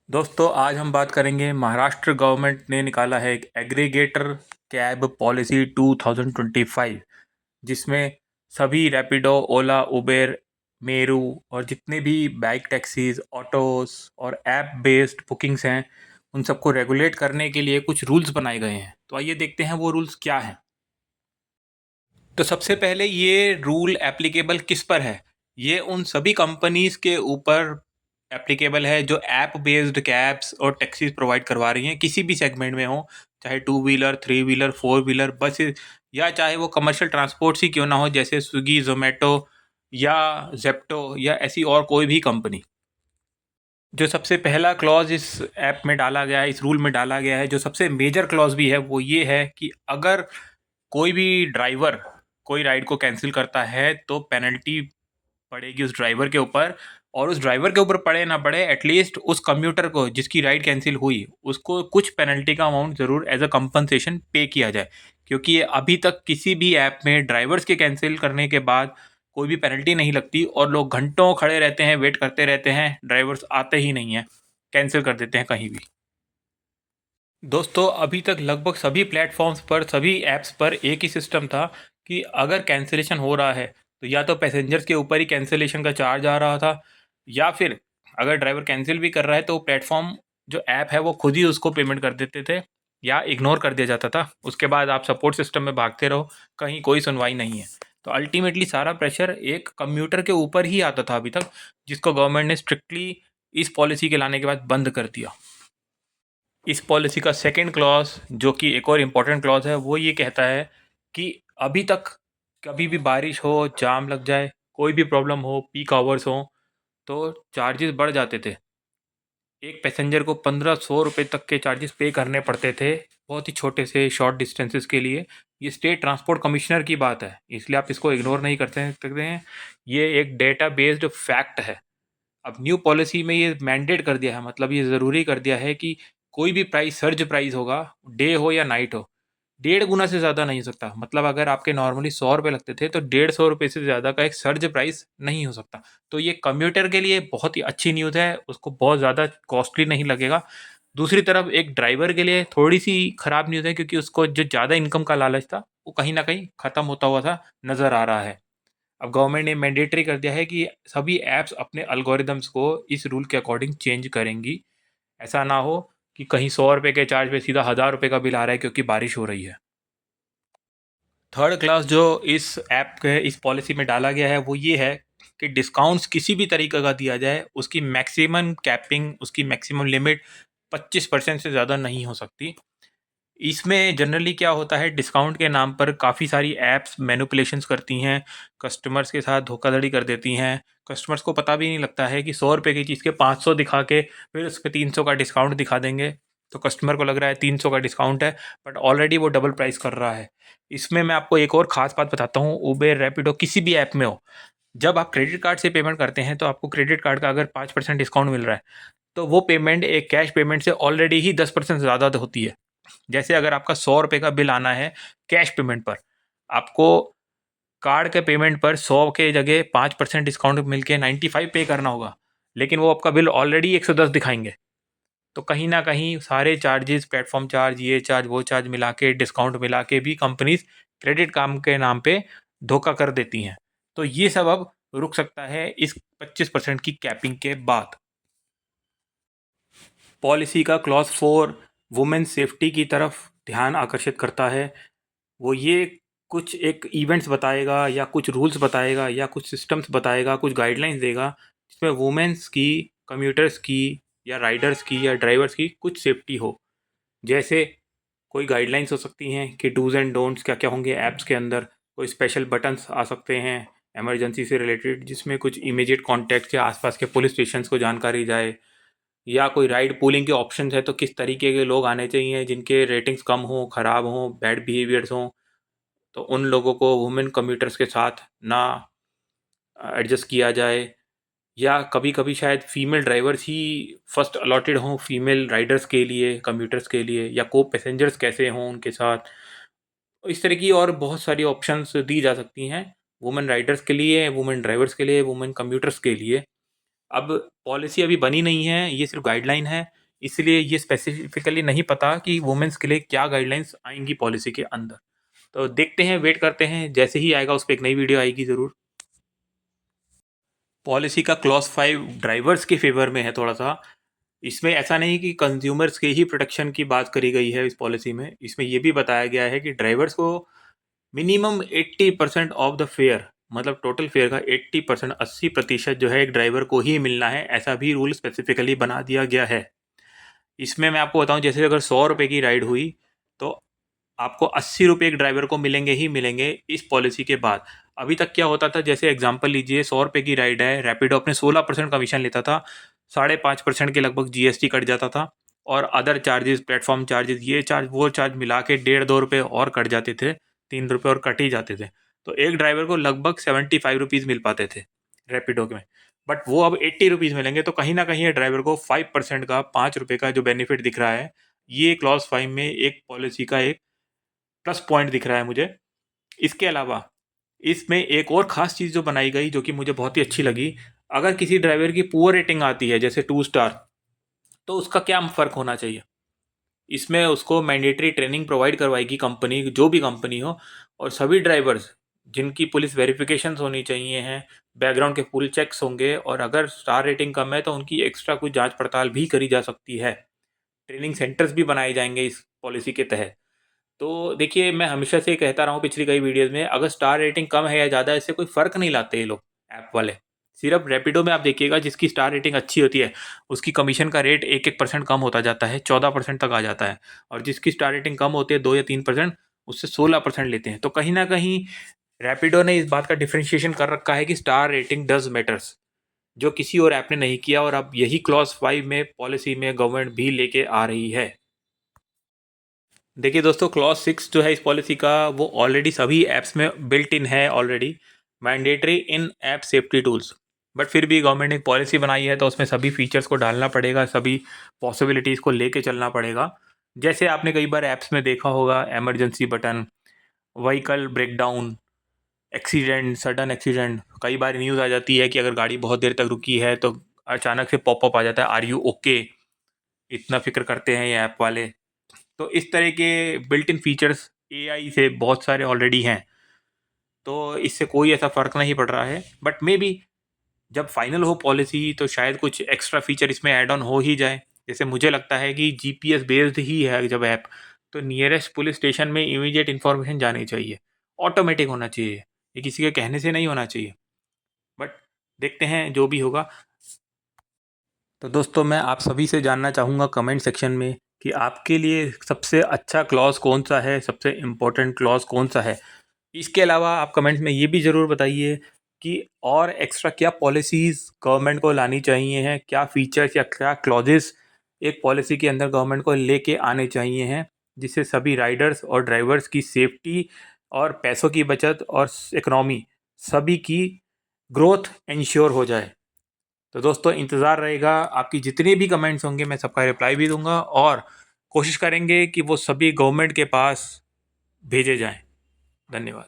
दोस्तों आज हम बात करेंगे। महाराष्ट्र गवर्नमेंट ने निकाला है एक एग्रीगेटर कैब पॉलिसी 2025, जिसमें सभी रैपिडो, ओला, उबेर, मेरू और जितने भी बाइक टैक्सीज, ऑटोस और ऐप बेस्ड बुकिंग्स हैं, उन सबको रेगुलेट करने के लिए कुछ रूल्स बनाए गए हैं। तो आइए देखते हैं वो रूल्स क्या हैं। तो सबसे पहले ये रूल एप्लीकेबल किस पर है? ये उन सभी कंपनीज के ऊपर एप्लीकेबल है जो ऐप बेस्ड कैब्स और टैक्सीज प्रोवाइड करवा रही हैं, किसी भी सेगमेंट में हो, चाहे two wheeler, three wheeler, four wheeler, बस, या चाहे वो कमर्शियल ट्रांसपोर्ट ही क्यों ना हो, जैसे स्विगी, जोमेटो या जेप्टो या ऐसी और कोई भी कंपनी। जो सबसे पहला क्लॉज इस ऐप में डाला गया है, इस रूल में डाला गया है, जो सबसे मेजर क्लॉज भी है, वो ये है कि अगर कोई भी ड्राइवर कोई राइड को कैंसिल करता है तो पेनल्टी पड़ेगी उस ड्राइवर के ऊपर। और उस ड्राइवर के ऊपर पड़े ना पड़े, एटलीस्ट उस कम्यूटर को जिसकी राइड कैंसिल हुई उसको कुछ पेनल्टी का अमाउंट ज़रूर एज अ कंपनसेशन पे किया जाए। क्योंकि ये अभी तक किसी भी ऐप में ड्राइवर्स के कैंसिल करने के बाद कोई भी पेनल्टी नहीं लगती और लोग घंटों खड़े रहते हैं, वेट करते रहते हैं, ड्राइवर्स आते ही नहीं हैं, कैंसिल कर देते हैं कहीं भी। दोस्तों अभी तक लगभग सभी प्लेटफॉर्म्स पर, सभी ऐप्स पर एक ही सिस्टम था कि अगर कैंसिलेशन हो रहा है तो या तो पैसेंजर्स के ऊपर ही कैंसिलेशन का चार्ज आ रहा था, या फिर अगर ड्राइवर कैंसिल भी कर रहा है तो प्लेटफॉर्म जो ऐप है वो खुद ही उसको पेमेंट कर देते थे या इग्नोर कर दिया जाता था। उसके बाद आप सपोर्ट सिस्टम में भागते रहो, कहीं कोई सुनवाई नहीं है। तो अल्टीमेटली सारा प्रेशर एक कम्यूटर के ऊपर ही आता था अभी तक, जिसको गवर्नमेंट ने स्ट्रिक्टली इस पॉलिसी के लाने के बाद बंद कर दिया। इस पॉलिसी का सेकंड क्लॉज, जो कि एक और इम्पॉर्टेंट क्लॉज है, वो ये कहता है कि अभी तक कभी भी बारिश हो, जाम लग जाए, कोई भी प्रॉब्लम हो, पीक आवर्स हो, तो चार्जेस बढ़ जाते थे। एक पैसेंजर को 1500 रुपये तक के चार्जेस पे करने पड़ते थे, बहुत ही छोटे से शॉर्ट डिस्टेंसेस के लिए। ये स्टेट ट्रांसपोर्ट कमिश्नर की बात है, इसलिए आप इसको इग्नोर नहीं करते सकते हैं। ये एक डेटा बेस्ड फैक्ट है। अब न्यू पॉलिसी में ये मैंडेट कर दिया है, मतलब ये ज़रूरी कर दिया है कि कोई भी प्राइस सर्ज प्राइस होगा, डे हो या नाइट हो, 1.5 गुना से ज़्यादा नहीं हो सकता। मतलब अगर आपके नॉर्मली 100 रुपये लगते थे तो 150 रुपये से ज़्यादा का एक सर्ज प्राइस नहीं हो सकता। तो ये कम्यूटर के लिए बहुत ही अच्छी न्यूज़ है, उसको बहुत ज़्यादा कॉस्टली नहीं लगेगा। दूसरी तरफ एक ड्राइवर के लिए थोड़ी सी ख़राब न्यूज़ है, क्योंकि उसको जो ज़्यादा इनकम का लालच था वो कहीं ना कहीं ख़त्म होता हुआ सा नज़र आ रहा है। अब गवर्नमेंट ने मैंडेटरी कर दिया है कि सभी ऐप्स अपने अल्गोरिदम्स को इस रूल के अकॉर्डिंग चेंज करेंगी। ऐसा ना हो कि कहीं 100 रुपये के चार्ज पे सीधा 1000 रुपये का बिल आ रहा है क्योंकि बारिश हो रही है। थर्ड क्लास जो इस ऐप के इस पॉलिसी में डाला गया है वो ये है कि डिस्काउंट्स किसी भी तरीके का दिया जाए, उसकी मैक्सिमम कैपिंग, उसकी मैक्सिमम लिमिट 25% से ज़्यादा नहीं हो सकती। इसमें जनरली क्या होता है, डिस्काउंट के नाम पर काफ़ी सारी ऐप्स मैनिपुलेशंस करती हैं, कस्टमर्स के साथ धोखाधड़ी कर देती हैं। कस्टमर्स को पता भी नहीं लगता है कि 100 रुपये की चीज़ के 500 दिखा के फिर उस पे 300 का डिस्काउंट दिखा देंगे। तो कस्टमर को लग रहा है 300 का डिस्काउंट है, बट ऑलरेडी वो डबल प्राइस कर रहा है। इसमें मैं आपको एक और ख़ास बात बताता हूँ, उबेर, रैपिडो किसी भी ऐप में हो, जब आप क्रेडिट कार्ड से पेमेंट करते हैं तो आपको क्रेडिट कार्ड का अगर 5% डिस्काउंट मिल रहा है, तो वो पेमेंट एक कैश पेमेंट से ऑलरेडी ही 10% ज़्यादा होती है। जैसे अगर आपका 100 रुपये का बिल आना है कैश पेमेंट पर, आपको कार्ड के पेमेंट पर 100 के जगह 5% डिस्काउंट मिल के 95 पे करना होगा, लेकिन वो आपका बिल ऑलरेडी 110 दिखाएंगे। तो कहीं ना कहीं सारे चार्जेस, प्लेटफॉर्म चार्ज, ये चार्ज वो चार्ज मिला के, डिस्काउंट मिला के भी कंपनीज क्रेडिट काम के नाम पे धोखा कर देती हैं। तो ये सब अब रुक सकता है इस 25% की कैपिंग के बाद। पॉलिसी का क्लॉज 4 वुमेन सेफ्टी की तरफ ध्यान आकर्षित करता है। वो ये कुछ एक इवेंट्स बताएगा या कुछ रूल्स बताएगा या कुछ सिस्टम्स बताएगा, कुछ गाइडलाइंस देगा, जिसमें वुमेन्स की, कम्यूटर्स की या राइडर्स की या ड्राइवर्स की कुछ सेफ्टी हो। जैसे कोई गाइडलाइंस हो सकती हैं कि डूज़ एंड डोंट्स क्या क्या होंगे ऐप्स के अंदर। कोई स्पेशल बटन्स आ सकते हैं इमरजेंसी से रिलेटेड, जिसमें कुछ इमीडिएट कॉन्टैक्ट या आसपास के पुलिस स्टेशन को जानकारी जाए, या कोई राइड पूलिंग के ऑप्शंस है तो किस तरीके के लोग आने चाहिए जिनके रेटिंग्स कम हो, ख़राब हों, बैड बिहेवियर्स हों, तो उन लोगों को वुमेन कम्यूटर्स के साथ ना एडजस्ट किया जाए। या कभी कभी शायद फीमेल ड्राइवर्स ही फर्स्ट अलॉटेड हों फीमेल राइडर्स के लिए, कम्यूटर्स के लिए, या को पैसेंजर्स कैसे हों उनके साथ। इस तरह की और बहुत सारी ऑप्शंस दी जा सकती हैं वुमेन राइडर्स के लिए, वुमेन ड्राइवर्स के लिए, वुमेन कम्यूटर्स के लिए। अब पॉलिसी अभी बनी नहीं है, ये सिर्फ गाइडलाइन है। इसलिए ये स्पेसिफिकली नहीं पता कि वुमेन्स के लिए क्या गाइडलाइंस आएंगी पॉलिसी के अंदर। तो देखते हैं, वेट करते हैं, जैसे ही आएगा उस पर एक नई वीडियो आएगी ज़रूर। पॉलिसी का क्लॉज 5 ड्राइवर्स के फेवर में है थोड़ा सा। इसमें ऐसा नहीं कि कंज्यूमर्स के ही प्रोटेक्शन की बात करी गई है इस पॉलिसी में। इसमें ये भी बताया गया है कि ड्राइवर्स को मिनिमम 80% ऑफ द फेयर, मतलब टोटल फेयर का 80%, 80% जो है एक ड्राइवर को ही मिलना है, ऐसा भी रूल स्पेसिफिकली बना दिया गया है। इसमें मैं आपको बताऊं, जैसे अगर 100 रुपये की राइड हुई तो आपको 80 रुपये एक ड्राइवर को मिलेंगे ही मिलेंगे इस पॉलिसी के बाद। अभी तक क्या होता था, जैसे एग्जांपल लीजिए, 100 रुपये की राइड है, रैपिडो अपने 16% कमीशन लेता था, 5.5% के लगभग जीएसटी कट जाता था, और अदर चार्जेस, प्लेटफॉर्म चार्जेस, ये चार्ज वो चार्ज मिला के 1.5-2 रुपये और कट जाते थे, 3 रुपये और कट ही जाते थे। तो एक ड्राइवर को लगभग 75 रुपीज़ मिल पाते थे रैपिडो में। बट वो अब 80 रुपीज़ मिलेंगे। तो कहीं ना कहीं ये ड्राइवर को 5% का, 5 रुपये का जो बेनिफिट दिख रहा है, ये क्लॉज 5 में एक पॉलिसी का एक प्लस पॉइंट दिख रहा है मुझे। इसके अलावा इसमें एक और ख़ास चीज़ जो बनाई गई, जो कि मुझे बहुत ही अच्छी लगी, अगर किसी ड्राइवर की पुअर रेटिंग आती है, जैसे 2 स्टार, तो उसका क्या फ़र्क होना चाहिए। इसमें उसको मैंडेटरी ट्रेनिंग प्रोवाइड करवाएगी कंपनी, जो भी कंपनी हो, और सभी ड्राइवर्स जिनकी पुलिस वेरिफिकेशन होनी चाहिए हैं, बैकग्राउंड के फुल चेक्स होंगे, और अगर स्टार रेटिंग कम है तो उनकी एक्स्ट्रा कुछ जांच पड़ताल भी करी जा सकती है। ट्रेनिंग सेंटर्स भी बनाए जाएंगे इस पॉलिसी के तहत। तो देखिए, मैं हमेशा से कहता रहा हूँ पिछली कई वीडियोज़ में, अगर स्टार रेटिंग कम है या ज़्यादा, इससे कोई फ़र्क नहीं लाते ये लोग, ऐप वाले। सिर्फ रैपिडो में आप देखिएगा, जिसकी स्टार रेटिंग अच्छी होती है उसकी कमीशन का रेट 1-1% कम होता जाता है, 14% तक आ जाता है, और जिसकी स्टार रेटिंग कम होती है 2 या 3%, उससे 16% लेते हैं। तो कहीं ना कहीं रैपिडो ने इस बात का डिफ्रेंशिएशन कर रखा है कि स्टार रेटिंग डज मैटर्स, जो किसी और ऐप ने नहीं किया, और अब यही क्लॉज 5 में पॉलिसी में गवर्नमेंट भी लेके आ रही है। देखिए दोस्तों, क्लॉज 6 जो है इस पॉलिसी का, वो ऑलरेडी सभी ऐप्स में बिल्ट इन है already, mandatory in app safety tools. But फिर भी गवर्नमेंट ने एक पॉलिसी बनाई है तो उसमें सभी फीचर्स को डालना पड़ेगा, सभी पॉसिबिलिटीज़ को लेके चलना पड़ेगा। जैसे आपने कई बार ऐप्स में देखा होगा, emergency button, vehicle breakdown, accident, sudden accident, कई बार न्यूज़ आ जाती है कि अगर गाड़ी बहुत देर तक रुकी है तो अचानक से पॉपअप आ जाता है, आर यू ओके। इतना फिक्र करते हैं ये ऐप वाले। तो इस तरह के बिल्ट इन फीचर्स एआई से बहुत सारे ऑलरेडी हैं, तो इससे कोई ऐसा फ़र्क नहीं पड़ रहा है। बट मे बी जब फाइनल हो पॉलिसी तो शायद कुछ एक्स्ट्रा फीचर इसमें ऐड ऑन हो ही जाए। जैसे मुझे लगता है कि जीपीएस बेस्ड ही है जब ऐप, तो नियरेस्ट पुलिस स्टेशन में इमीडिएट इन्फॉर्मेशन जानी चाहिए, ऑटोमेटिक होना चाहिए, ये किसी के कहने से नहीं होना चाहिए। बट देखते हैं जो भी होगा। तो दोस्तों, मैं आप सभी से जानना चाहूँगा कमेंट सेक्शन में कि आपके लिए सबसे अच्छा क्लॉज कौन सा है, सबसे इम्पोर्टेंट क्लॉज कौन सा है। इसके अलावा आप कमेंट में ये भी ज़रूर बताइए कि और एक्स्ट्रा क्या पॉलिसीज़ गवर्नमेंट को लानी चाहिए हैं, क्या फ़ीचर्स या क्या क्लॉजेस एक पॉलिसी के अंदर गवर्नमेंट को लेके आने चाहिए हैं, जिससे सभी राइडर्स और ड्राइवर्स की सेफ्टी और पैसों की बचत और इकनॉमी, सभी की ग्रोथ इंश्योर हो जाए। तो दोस्तों, इंतज़ार रहेगा, आपकी जितने भी कमेंट्स होंगे मैं सबका रिप्लाई भी दूंगा, और कोशिश करेंगे कि वो सभी गवर्नमेंट के पास भेजे जाएं। धन्यवाद।